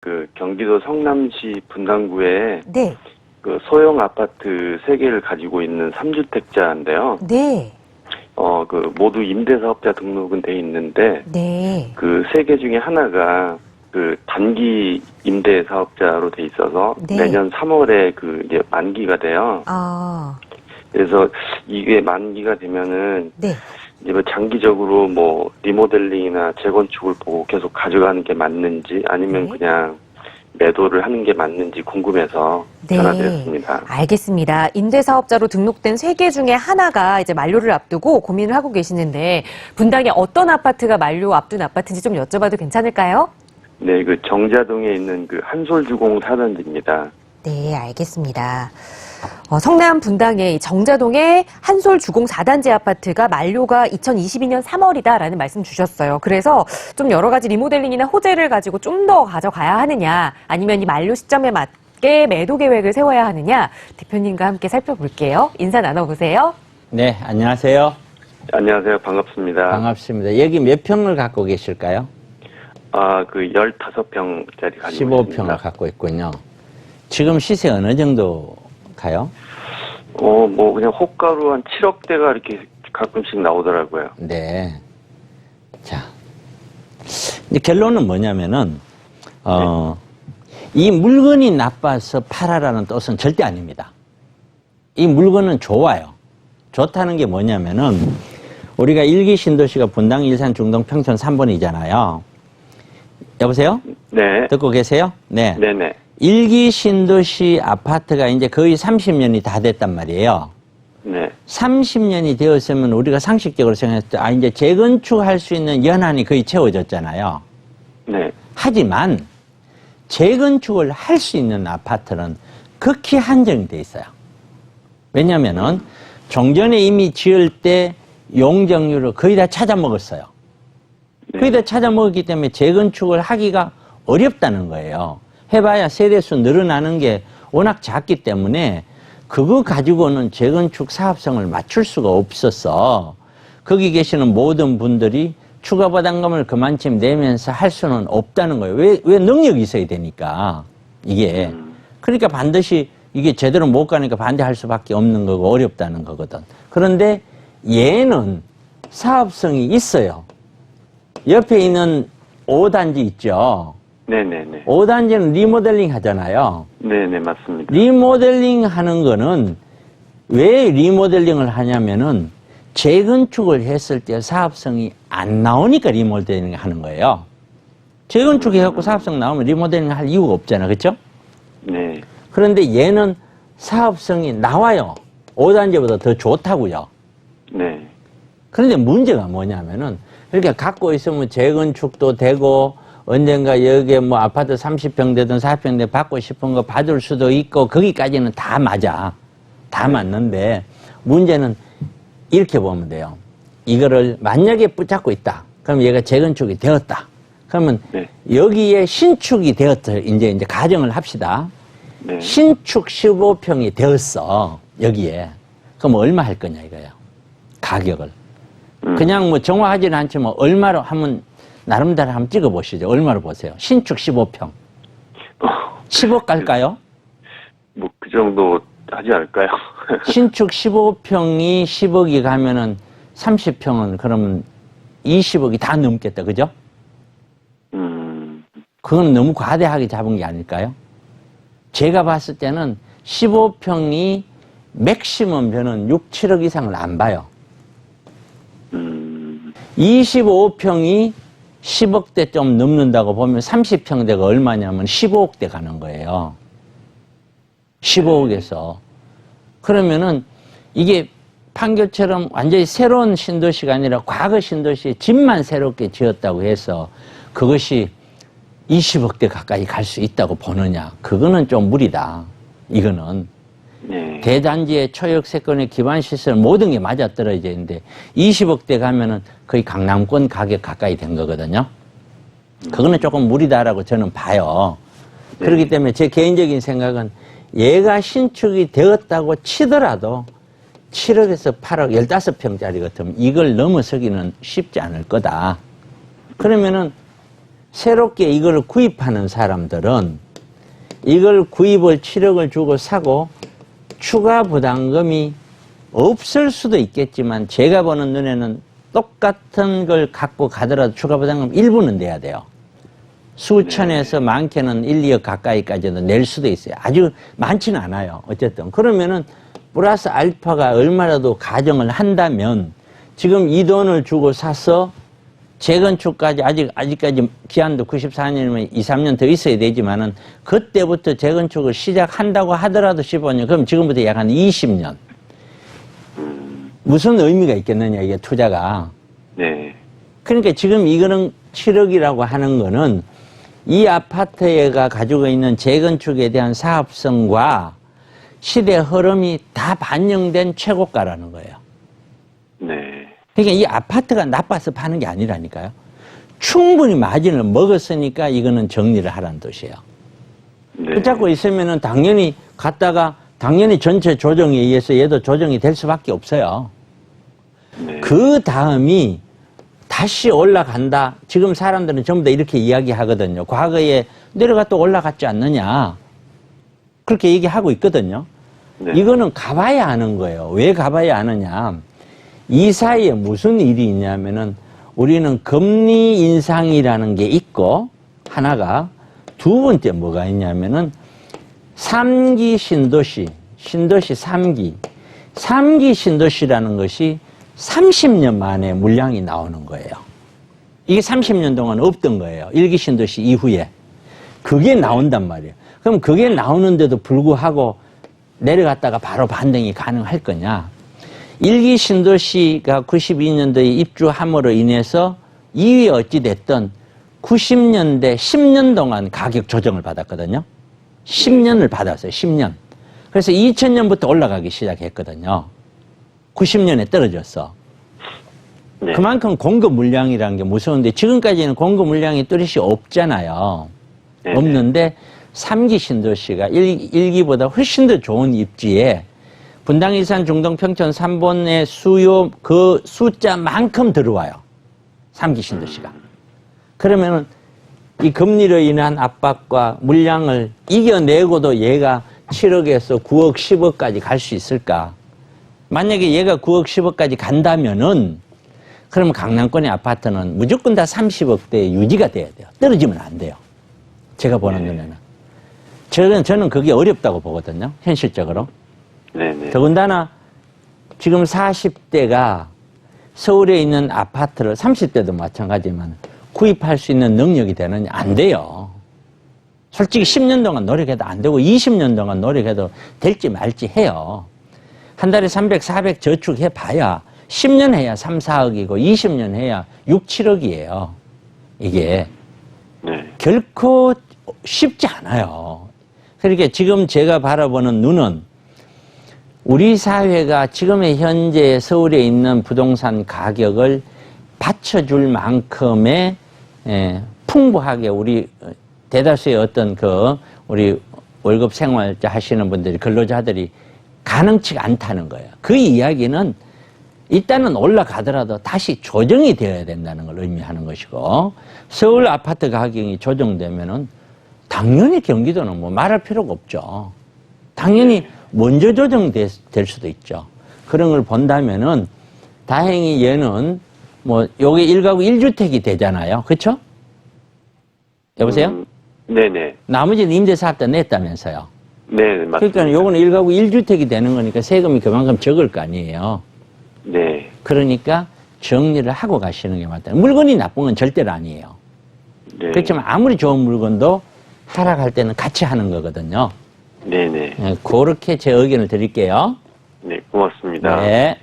그 경기도 성남시 분당구에 네. 그 소형 아파트 3개를 가지고 있는 3주택자인데요. 네. 그 모두 임대사업자 등록은 돼 있는데 네. 그 3개 중에 하나가 그 단기 임대사업자로 돼 있어서 네. 내년 3월에 그 이제 만기가 돼요. 아. 그래서 이게 만기가 되면은 네. 이제 뭐 장기적으로 뭐 리모델링이나 재건축을 보고 계속 가져가는 게 맞는지 아니면 네. 그냥 매도를 하는 게 맞는지 궁금해서 네. 전화드렸습니다. 알겠습니다. 임대사업자로 등록된 3개 중에 하나가 이제 만료를 앞두고 고민을 하고 계시는데 분당에 어떤 아파트가 만료 앞둔 아파트인지 좀 여쭤봐도 괜찮을까요? 네, 그 정자동에 있는 그 한솔주공 4단지입니다. 네, 알겠습니다. 성남 분당의 정자동의 한솔 주공 4단지 아파트가 만료가 2022년 3월이다라는 말씀 주셨어요. 그래서 좀 여러 가지 리모델링이나 호재를 가지고 좀 더 가져가야 하느냐, 아니면 이 만료 시점에 맞게 매도 계획을 세워야 하느냐, 대표님과 함께 살펴볼게요. 인사 나눠보세요. 네, 안녕하세요. 안녕하세요. 반갑습니다. 반갑습니다. 여기 몇 평을 갖고 계실까요? 그 15평짜리 가지고 15평을 있습니다. 갖고 있군요. 지금 시세 어느 정도 가요? 뭐 그냥 호가로 한 7억대가 이렇게 가끔씩 나오더라고요. 네. 자, 이제 결론은 뭐냐면은 이 물건이 나빠서 팔아라는 뜻은 절대 아닙니다. 이 물건은 좋아요. 좋다는 게 뭐냐면은 우리가 일기 신도시가 분당, 일산, 중동, 평촌 3번이잖아요. 여보세요? 네. 듣고 계세요? 네. 네네. 일기 신도시 아파트가 이제 거의 30년이 다 됐단 말이에요. 네. 30년이 되었으면 우리가 상식적으로 생각했을 때, 이제 재건축할 수 있는 연한이 거의 채워졌잖아요. 네. 하지만 재건축을 할 수 있는 아파트는 극히 한정이 돼 있어요. 왜냐면은 종전에 이미 지을 때 용적률을 거의 다 찾아먹었어요. 네. 거의 다 찾아먹었기 때문에 재건축을 하기가 어렵다는 거예요. 해봐야 세대수 늘어나는 게 워낙 작기 때문에 그거 가지고는 재건축 사업성을 맞출 수가 없어서 거기 계시는 모든 분들이 추가 부담금을 그만큼 내면서 할 수는 없다는 거예요. 왜 능력이 있어야 되니까 이게. 그러니까 반드시 이게 제대로 못 가니까 반대할 수밖에 없는 거고 어렵다는 거거든. 그런데 얘는 사업성이 있어요. 옆에 있는 5단지 있죠. 네네네. 5단지는 리모델링 하잖아요. 네네, 맞습니다. 리모델링 하는 거는 왜 리모델링을 하냐면은 재건축을 했을 때 사업성이 안 나오니까 리모델링 하는 거예요. 재건축 해갖고 사업성 나오면 리모델링 할 이유가 없잖아. 그렇죠? 네. 그런데 얘는 사업성이 나와요. 5단지보다 더 좋다고요. 네. 그런데 문제가 뭐냐면은 이렇게 갖고 있으면 재건축도 되고 언젠가 여기에 뭐 아파트 30평 되든 40평 되든 받고 싶은 거 받을 수도 있고 거기까지는 다 맞아. 다 맞는데 문제는 이렇게 보면 돼요. 이거를 만약에 붙잡고 있다. 그럼 얘가 재건축이 되었다. 그러면 네. 여기에 신축이 되었다. 이제 가정을 합시다. 네. 신축 15평이 되었어. 여기에. 그럼 얼마 할 거냐 이거예요. 가격을. 그냥 뭐 정확하지는 않지만 얼마로 한번 나름대로 한번 찍어보시죠. 얼마로 보세요. 신축 15평. 10억 갈까요? 뭐 그 정도 하지 않을까요? 신축 15평이 10억이 가면은 30평은 그러면 20억이 다 넘겠다. 그죠? 그건 너무 과대하게 잡은 게 아닐까요? 제가 봤을 때는 15평이 맥시멈 저는 6, 7억 이상을 안 봐요. 25평이 10억대 좀 넘는다고 보면 30평대가 얼마냐면 15억대 가는 거예요. 15억에서. 그러면은 이게 판교처럼 완전히 새로운 신도시가 아니라 과거 신도시에 집만 새롭게 지었다고 해서 그것이 20억대 가까이 갈 수 있다고 보느냐. 그거는 좀 무리다. 이거는. 네. 대단지의 초역세권의 기반시설 모든 게 맞아떨어져 있는데 20억대 가면은 거의 강남권 가격 가까이 된 거거든요. 그거는 조금 무리다라고 저는 봐요. 네. 그렇기 때문에 제 개인적인 생각은 얘가 신축이 되었다고 치더라도 7억에서 8억 15평짜리 같으면 이걸 넘어서기는 쉽지 않을 거다. 그러면은 새롭게 이걸 구입하는 사람들은 이걸 구입을 7억을 주고 사고 추가 부담금이 없을 수도 있겠지만 제가 보는 눈에는 똑같은 걸 갖고 가더라도 추가 부담금 일부는 내야 돼요. 수천에서 많게는 1, 2억 가까이까지도 낼 수도 있어요. 아주 많지는 않아요. 어쨌든. 그러면은 플러스 알파가 얼마라도 가정을 한다면 지금 이 돈을 주고 사서 재건축까지 아직까지 기한도 94년이면 2, 3년 더 있어야 되지만은 그때부터 재건축을 시작한다고 하더라도 15년, 그럼 지금부터 약 한 20년. 무슨 의미가 있겠느냐, 이게 투자가. 네. 그러니까 지금 이거는 7억이라고 하는 거는 이 아파트가 가지고 있는 재건축에 대한 사업성과 시대 흐름이 다 반영된 최고가라는 거예요. 네. 그러니까 이 아파트가 나빠서 파는 게 아니라니까요. 충분히 마진을 먹었으니까 이거는 정리를 하라는 뜻이에요. 네. 붙잡고 있으면은 당연히 갔다가 당연히 전체 조정에 의해서 얘도 조정이 될 수밖에 없어요. 네. 그 다음이 다시 올라간다. 지금 사람들은 전부 다 이렇게 이야기하거든요. 과거에 내려갔다 올라갔지 않느냐. 그렇게 얘기하고 있거든요. 네. 이거는 가봐야 아는 거예요. 왜 가봐야 아느냐. 이 사이에 무슨 일이 있냐면은 우리는 금리 인상이라는 게 있고 하나가 두 번째 뭐가 있냐면은 3기 신도시 3기. 3기 신도시라는 것이 30년 만에 물량이 나오는 거예요. 이게 30년 동안 없던 거예요. 1기 신도시 이후에. 그게 나온단 말이에요. 그럼 그게 나오는데도 불구하고 내려갔다가 바로 반등이 가능할 거냐. 1기 신도시가 92년도에 입주함으로 인해서 이위 어찌됐든 90년대 10년 동안 가격 조정을 받았거든요. 10년을 받았어요. 10년. 그래서 2000년부터 올라가기 시작했거든요. 90년에 떨어졌어. 네. 그만큼 공급 물량이라는 게 무서운데 지금까지는 공급 물량이 뚜렷이 없잖아요. 네. 없는데 3기 신도시가 1기보다 훨씬 더 좋은 입지에 분당, 일산, 중동, 평촌 3본의 수요 그 숫자만큼 들어와요. 3기 신도시가. 그러면은 이 금리로 인한 압박과 물량을 이겨내고도 얘가 7억에서 9억, 10억까지 갈 수 있을까? 만약에 얘가 9억, 10억까지 간다면은 그러면 강남권의 아파트는 무조건 다 30억대에 유지가 돼야 돼요. 떨어지면 안 돼요. 제가 보는 눈에는. 저는 그게 어렵다고 보거든요. 현실적으로. 네네. 더군다나 지금 40대가 서울에 있는 아파트를 30대도 마찬가지지만 구입할 수 있는 능력이 되느냐? 안 돼요. 솔직히 10년 동안 노력해도 안 되고 20년 동안 노력해도 될지 말지 해요. 한 달에 300, 400 저축해봐야 10년 해야 3, 4억이고 20년 해야 6, 7억이에요. 이게 네. 결코 쉽지 않아요. 그러니까 지금 제가 바라보는 눈은 우리 사회가 지금의 현재 서울에 있는 부동산 가격을 받쳐줄 만큼의 풍부하게 우리 대다수의 어떤 우리 월급 생활자 하시는 분들이 근로자들이 가능치가 않다는 거예요. 그 이야기는 일단은 올라가더라도 다시 조정이 되어야 된다는 걸 의미하는 것이고 서울 아파트 가격이 조정되면은 당연히 경기도는 뭐 말할 필요가 없죠. 당연히 먼저 조정될 수도 있죠. 그런 걸 본다면은 다행히 얘는 뭐 요게 1가구 1주택이 되잖아요. 그렇죠? 여보세요? 네네. 나머지는 임대사업자 냈다면서요. 네, 맞습니다. 그러니까 요거는 1가구 1주택이 되는 거니까 세금이 그만큼 적을 거 아니에요. 네. 그러니까 정리를 하고 가시는 게 맞다. 물건이 나쁜 건 절대로 아니에요. 네. 그렇지만 아무리 좋은 물건도 하락할 때는 같이 하는 거거든요. 네네. 그렇게 제 의견을 드릴게요. 네, 고맙습니다. 네.